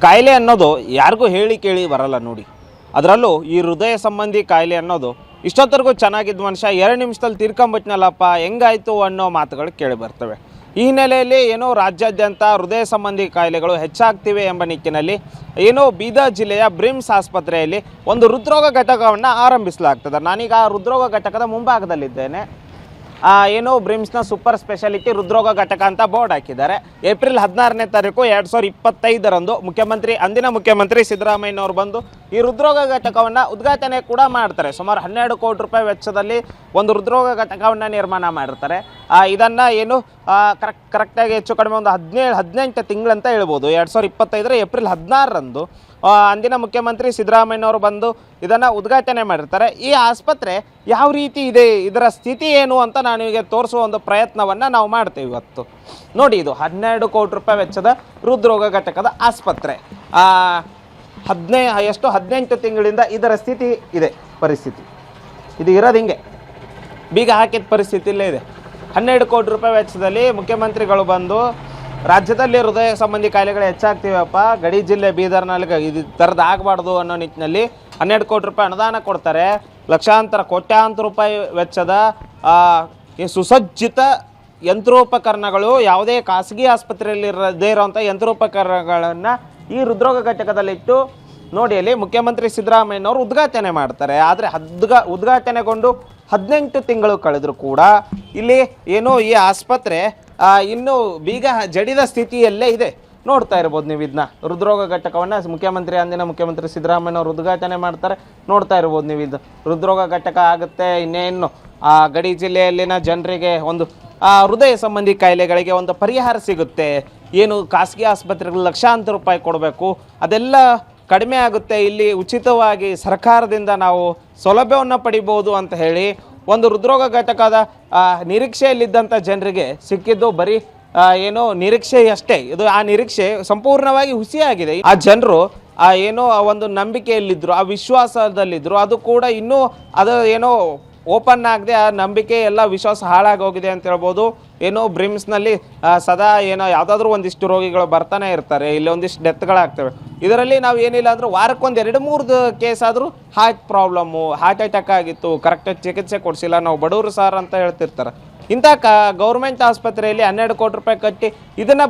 ಕಾಯಿಲೆ ಅನ್ನೋದು ಯಾರಿಗೂ ಹೇಳಿ ಕೇಳಿ ಬರಲ್ಲ ನೋಡಿ. ಅದರಲ್ಲೂ ಈ ಹೃದಯ ಸಂಬಂಧಿ ಕಾಯಿಲೆ ಅನ್ನೋದು ಇಷ್ಟೊತ್ತರೆಗೂ ಚೆನ್ನಾಗಿದ್ದ ಮನುಷ್ಯ 2 ನಿಮಿಷದಲ್ಲಿ ತೀರ್ಕೊಂಬಿಟ್ನಲ್ಲಪ್ಪ ಹೆಂಗಾಯಿತು ಅನ್ನೋ ಮಾತುಗಳು ಕೇಳಿ ಬರ್ತವೆ. ಈ ಹಿನ್ನೆಲೆಯಲ್ಲಿ ಏನೋ ರಾಜ್ಯಾದ್ಯಂತ ಹೃದಯ ಸಂಬಂಧಿ ಕಾಯಿಲೆಗಳು ಹೆಚ್ಚಾಗ್ತಿವೆ ಎಂಬ ನಿಟ್ಟಿನಲ್ಲಿ ಬೀದರ್ ಜಿಲ್ಲೆಯ ಬ್ರಿಮ್ಸ್ ಆಸ್ಪತ್ರೆಯಲ್ಲಿ ಒಂದು ಹೃದ್ರೋಗ ಘಟಕವನ್ನು ಆರಂಭಿಸಲಾಗ್ತದೆ. ನಾನೀಗ ಹೃದ್ರೋಗ ಘಟಕದ ಮುಂಭಾಗದಲ್ಲಿದ್ದೇನೆ. ಬ್ರಿಮ್ಸ್ನ ಸೂಪರ್ ಸ್ಪೆಷಾಲಿಟಿ ಹೃದ್ರೋಗ ಘಟಕ ಅಂತ ಬೋರ್ಡ್ ಹಾಕಿದ್ದಾರೆ. ಏಪ್ರಿಲ್ 16ನೇ ತಾರೀಕು 2025ರಂದು ಅಂದಿನ ಮುಖ್ಯಮಂತ್ರಿ ಸಿದ್ದರಾಮಯ್ಯನವರು ಬಂದು ಈ ಹೃದ್ರೋಗ ಘಟಕವನ್ನು ಉದ್ಘಾಟನೆ ಕೂಡ ಮಾಡ್ತಾರೆ. ಸುಮಾರು 12 ಕೋಟಿ ರೂಪಾಯಿ ವೆಚ್ಚದಲ್ಲಿ ಒಂದು ಹೃದ್ರೋಗ ಘಟಕವನ್ನು ನಿರ್ಮಾಣ ಮಾಡಿರ್ತಾರೆ. ಇದನ್ನು ಕರೆಕ್ಟಾಗಿ ಹೆಚ್ಚು ಕಡಿಮೆ ಒಂದು 17-18 ತಿಂಗಳಂತ ಹೇಳ್ಬೋದು. 2025 ಏಪ್ರಿಲ್ 16ರಂದು ಅಂದಿನ ಮುಖ್ಯಮಂತ್ರಿ ಸಿದ್ದರಾಮಯ್ಯನವರು ಬಂದು ಇದನ್ನು ಉದ್ಘಾಟನೆ ಮಾಡಿರ್ತಾರೆ. ಈ ಆಸ್ಪತ್ರೆ ಯಾವ ರೀತಿ ಇದೆ, ಇದರ ಸ್ಥಿತಿ ಏನು ಅಂತ ನಾನು ಈಗ ತೋರಿಸುವ ಒಂದು ಪ್ರಯತ್ನವನ್ನು ನಾವು ಮಾಡ್ತೇವೆ ಇವತ್ತು. ನೋಡಿ, ಇದು 12 ಕೋಟಿ ರೂಪಾಯಿ ವೆಚ್ಚದ ಹೃದ್ರೋಗ ಘಟಕದ ಆಸ್ಪತ್ರೆ. 18 ತಿಂಗಳಿಂದ ಇದರ ಸ್ಥಿತಿ ಇದೆ. ಪರಿಸ್ಥಿತಿ ಇದು ಇರೋದು ಹಿಂಗೆ, ಬೀಗ ಹಾಕಿದ ಪರಿಸ್ಥಿತಿಯಲ್ಲೇ ಇದೆ. 12 ಕೋಟಿ ರೂಪಾಯಿ ವೆಚ್ಚದಲ್ಲಿ ಮುಖ್ಯಮಂತ್ರಿಗಳು ಬಂದು ರಾಜ್ಯದಲ್ಲಿ ಹೃದಯ ಸಂಬಂಧಿ ಕಾಯಿಲೆಗಳು ಹೆಚ್ಚಾಗ್ತೀವಪ್ಪ, ಗಡಿ ಜಿಲ್ಲೆ ಬೀದರ್ನಲ್ಲಿ ಇದು ಥರದ್ದು ಆಗಬಾರ್ದು ಅನ್ನೋ ನಿಟ್ಟಿನಲ್ಲಿ 12 ಕೋಟಿ ರೂಪಾಯಿ ಅನುದಾನ ಕೊಡ್ತಾರೆ. ಕೋಟ್ಯಾಂತರ ರೂಪಾಯಿ ವೆಚ್ಚದ ಈ ಸುಸಜ್ಜಿತ ಯಂತ್ರೋಪಕರಣಗಳು, ಯಾವುದೇ ಖಾಸಗಿ ಆಸ್ಪತ್ರೆಯಲ್ಲಿ ಇರದೇ ಇರೋವಂಥ ಯಂತ್ರೋಪಕರಣಗಳನ್ನು ಈ ಹೃದ್ರೋಗ ಘಟಕದಲ್ಲಿಟ್ಟು ನೋಡಿ ಅಲ್ಲಿ ಮುಖ್ಯಮಂತ್ರಿ ಸಿದ್ದರಾಮಯ್ಯನವರು ಉದ್ಘಾಟನೆ ಮಾಡ್ತಾರೆ. ಆದರೆ ಉದ್ಘಾಟನೆಗೊಂಡು 18 ತಿಂಗಳು ಕಳೆದರೂ ಕೂಡ ಇಲ್ಲಿ ಈ ಆಸ್ಪತ್ರೆ ಇನ್ನೂ ಬೀಗ ಜಡಿದ ಸ್ಥಿತಿಯಲ್ಲೇ ಇದೆ. ನೋಡ್ತಾ ಇರ್ಬೋದು ನೀವು ಇದನ್ನ, ಹೃದ್ರೋಗ ಘಟಕವನ್ನು ಅಂದಿನ ಮುಖ್ಯಮಂತ್ರಿ ಸಿದ್ದರಾಮಯ್ಯನವರು ಉದ್ಘಾಟನೆ ಮಾಡ್ತಾರೆ. ನೋಡ್ತಾ ಇರ್ಬೋದು ನೀವು ಇದು ಹೃದ್ರೋಗ ಘಟಕ ಆಗುತ್ತೆ. ಇನ್ನೇನು ಗಡಿ ಜಿಲ್ಲೆಯಲ್ಲಿನ ಜನರಿಗೆ ಒಂದು ಹೃದಯ ಸಂಬಂಧಿ ಕಾಯಿಲೆಗಳಿಗೆ ಒಂದು ಪರಿಹಾರ ಸಿಗುತ್ತೆ. ಖಾಸಗಿ ಆಸ್ಪತ್ರೆಗಳು ಲಕ್ಷಾಂತರ ರೂಪಾಯಿ ಕೊಡಬೇಕು, ಅದೆಲ್ಲ ಕಡಿಮೆ ಆಗುತ್ತೆ. ಇಲ್ಲಿ ಉಚಿತವಾಗಿ ಸರ್ಕಾರದಿಂದ ನಾವು ಸೌಲಭ್ಯವನ್ನು ಪಡಿಬೋದು ಅಂತ ಹೇಳಿ ಒಂದು ಹೃದ್ರೋಗ ಘಟಕದ ನಿರೀಕ್ಷೆಯಲ್ಲಿದ್ದಂಥ ಜನರಿಗೆ ಸಿಕ್ಕಿದ್ದು ಬರೀ ನಿರೀಕ್ಷೆ ಅಷ್ಟೇ. ಇದು ಆ ನಿರೀಕ್ಷೆ ಸಂಪೂರ್ಣವಾಗಿ ಹುಸಿಯಾಗಿದೆ. ಆ ಜನರು ಒಂದು ನಂಬಿಕೆಯಲ್ಲಿದ್ದರು, ಆ ವಿಶ್ವಾಸದಲ್ಲಿದ್ದರು. ಅದು ಕೂಡ ಇನ್ನೂ ಓಪನ್ ಆಗದೆ ಆ ನಂಬಿಕೆ ಎಲ್ಲ ವಿಶ್ವಾಸ ಹಾಳಾಗೋಗಿದೆ ಅಂತ ಹೇಳ್ಬೋದು. ಬ್ರಿಮ್ಸ್ನಲ್ಲಿ ಸದಾ ಯಾವುದಾದ್ರೂ ಒಂದಿಷ್ಟು ರೋಗಿಗಳು ಬರ್ತಾನೆ ಇರ್ತಾರೆ, ಇಲ್ಲಿ ಒಂದಿಷ್ಟು ಡೆತ್ಗಳಾಗ್ತವೆ. ಇದರಲ್ಲಿ ನಾವು ಏನಿಲ್ಲ ಅಂದರೂ ವಾರಕ್ಕೊಂದು 2-3 ಕೇಸ್ ಆದರೂ ಹಾರ್ಟ್ ಪ್ರಾಬ್ಲಮ್ಮು, ಹಾರ್ಟ್ ಅಟ್ಯಾಕ್ ಆಗಿತ್ತು, ಕರೆಕ್ಟಾಗಿ ಚಿಕಿತ್ಸೆ ಕೊಡಿಸಿಲ್ಲ, ನಾವು ಬಡವರು ಸಾರ್ ಅಂತ ಹೇಳ್ತಿರ್ತಾರೆ. ಇಂಥ ಗೌರ್ಮೆಂಟ್ ಆಸ್ಪತ್ರೆಯಲ್ಲಿ 12 ಕೋಟಿ ರೂಪಾಯಿ ಕಟ್ಟಿ ಇದನ್ನು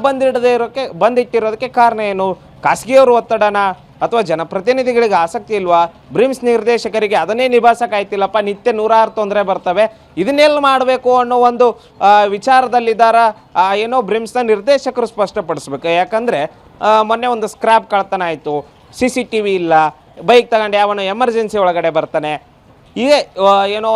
ಬಂದಿಟ್ಟಿರೋದಕ್ಕೆ ಕಾರಣ ಏನು? ಖಾಸಗಿಯವರು ಒತ್ತಡನ ಅಥವಾ ಜನಪ್ರತಿನಿಧಿಗಳಿಗೆ ಆಸಕ್ತಿ ಇಲ್ವಾ? ಬ್ರಿಮ್ಸ್ ನಿರ್ದೇಶಕರಿಗೆ ಅದನ್ನೇ ನಿಭಾಯಿಸೋಕ್ಕಾಯ್ತಿಲ್ಲಪ್ಪ, ನಿತ್ಯ 106 ತೊಂದರೆ ಬರ್ತವೆ, ಇದನ್ನೆಲ್ಲ ಮಾಡಬೇಕು ಅನ್ನೋ ಒಂದು ವಿಚಾರದಲ್ಲಿದ್ದಾರ ಬ್ರಿಮ್ಸ್ನ ನಿರ್ದೇಶಕರು ಸ್ಪಷ್ಟಪಡಿಸ್ಬೇಕು. ಯಾಕಂದರೆ ಮೊನ್ನೆ ಒಂದು ಸ್ಕ್ರ್ಯಾಪ್ ಕಳ್ತನ ಆಯಿತು, CCTV ಇಲ್ಲ, ಬೈಕ್ ತಗೊಂಡು ಯಾವನೋ ಎಮರ್ಜೆನ್ಸಿ ಒಳಗಡೆ ಬರ್ತಾನೆ, ಹೀಗೆ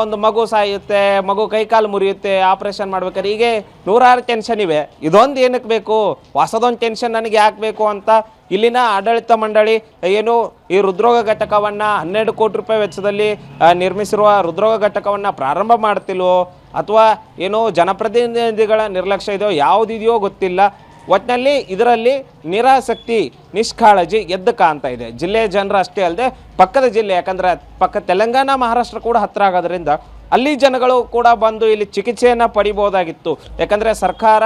ಒಂದು ಮಗು ಸಾಯುತ್ತೆ, ಮಗು ಕೈಕಾಲು ಮುರಿಯುತ್ತೆ, ಆಪ್ರೇಷನ್ ಮಾಡ್ಬೇಕಾದ್ರೆ ಹೀಗೆ 106 ಟೆನ್ಷನ್ ಇವೆ. ಇದೊಂದು ಏನಕ್ಕೆ ಬೇಕು? ಹೊಸದೊಂದು ಟೆನ್ಷನ್ ನನಗೆ ಯಾಕೆ ಬೇಕು ಅಂತ ಇಲ್ಲಿನ ಆಡಳಿತ ಮಂಡಳಿ ಈ ಹೃದ್ರೋಗ ಘಟಕವನ್ನು 12 ಕೋಟಿ ರೂಪಾಯಿ ವೆಚ್ಚದಲ್ಲಿ ನಿರ್ಮಿಸಿರುವ ಹೃದ್ರೋಗ ಘಟಕವನ್ನು ಪ್ರಾರಂಭ ಮಾಡ್ತಿಲ್ವೋ ಅಥವಾ ಜನಪ್ರತಿನಿಧಿಗಳ ನಿರ್ಲಕ್ಷ್ಯ ಇದೆಯೋ ಯಾವುದಿದೆಯೋ ಗೊತ್ತಿಲ್ಲ. ಒಟ್ಟಿನಲ್ಲಿ ಇದರಲ್ಲಿ ನಿರಾಸಕ್ತಿ, ನಿಷ್ಕಾಳಜಿ ಎದ್ದು ಕಾಣ್ತಾ ಇದೆ. ಜಿಲ್ಲೆಯ ಜನರು ಅಷ್ಟೇ ಅಲ್ಲದೆ ಪಕ್ಕದ ಜಿಲ್ಲೆ, ಯಾಕಂದರೆ ತೆಲಂಗಾಣ ಮಹಾರಾಷ್ಟ್ರ ಕೂಡ ಹತ್ತಿರ ಆಗೋದ್ರಿಂದ ಅಲ್ಲಿ ಜನಗಳು ಕೂಡ ಬಂದು ಇಲ್ಲಿ ಚಿಕಿತ್ಸೆಯನ್ನು ಪಡಿಬೋದಾಗಿತ್ತು. ಯಾಕಂದರೆ ಸರ್ಕಾರ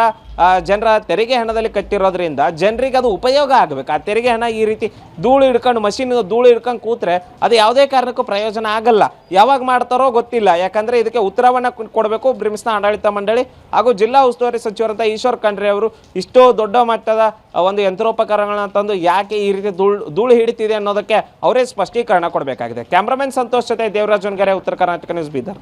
ಜನರ ತೆರಿಗೆ ಹಣದಲ್ಲಿ ಕಟ್ಟಿರೋದ್ರಿಂದ ಜನರಿಗೆ ಅದು ಉಪಯೋಗ ಆಗಬೇಕು. ಆ ತೆರಿಗೆ ಹಣ ಈ ರೀತಿ ಮಷಿನ್ ಧೂಳು ಹಿಡ್ಕೊಂಡು ಕೂತ್ರೆ ಅದು ಯಾವುದೇ ಕಾರಣಕ್ಕೂ ಪ್ರಯೋಜನ ಆಗಲ್ಲ. ಯಾವಾಗ ಮಾಡ್ತಾರೋ ಗೊತ್ತಿಲ್ಲ. ಯಾಕಂದರೆ ಇದಕ್ಕೆ ಉತ್ತರವನ್ನು ಕೊಡಬೇಕು ಬ್ರಿಮ್ಸ್ನ ಆಡಳಿತ ಮಂಡಳಿ ಹಾಗೂ ಜಿಲ್ಲಾ ಉಸ್ತುವಾರಿ ಸಚಿವರಂತ ಈಶ್ವರ್ ಖಂಡ್ರೆ ಅವರು. ಇಷ್ಟೋ ದೊಡ್ಡ ಮಟ್ಟದ ಒಂದು ಯಂತ್ರೋಪಕರಣಗಳನ್ನ ತಂದು ಯಾಕೆ ಈ ರೀತಿ ಧೂಳು ಹಿಡಿತಿದೆ ಅನ್ನೋದಕ್ಕೆ ಅವರೇ ಸ್ಪಷ್ಟೀಕರಣ ಕೊಡಬೇಕಾಗಿದೆ. ಕ್ಯಾಮ್ರಾಮನ್ ಸಂತೋಷ್ ಜೊತೆ ದೇವರಾಜ್ ಹೊನ್ಗೆರೆ, ಉತ್ತರ ಕರ್ನಾಟಕ ನ್ಯೂಸ್, ಬೀದರ್.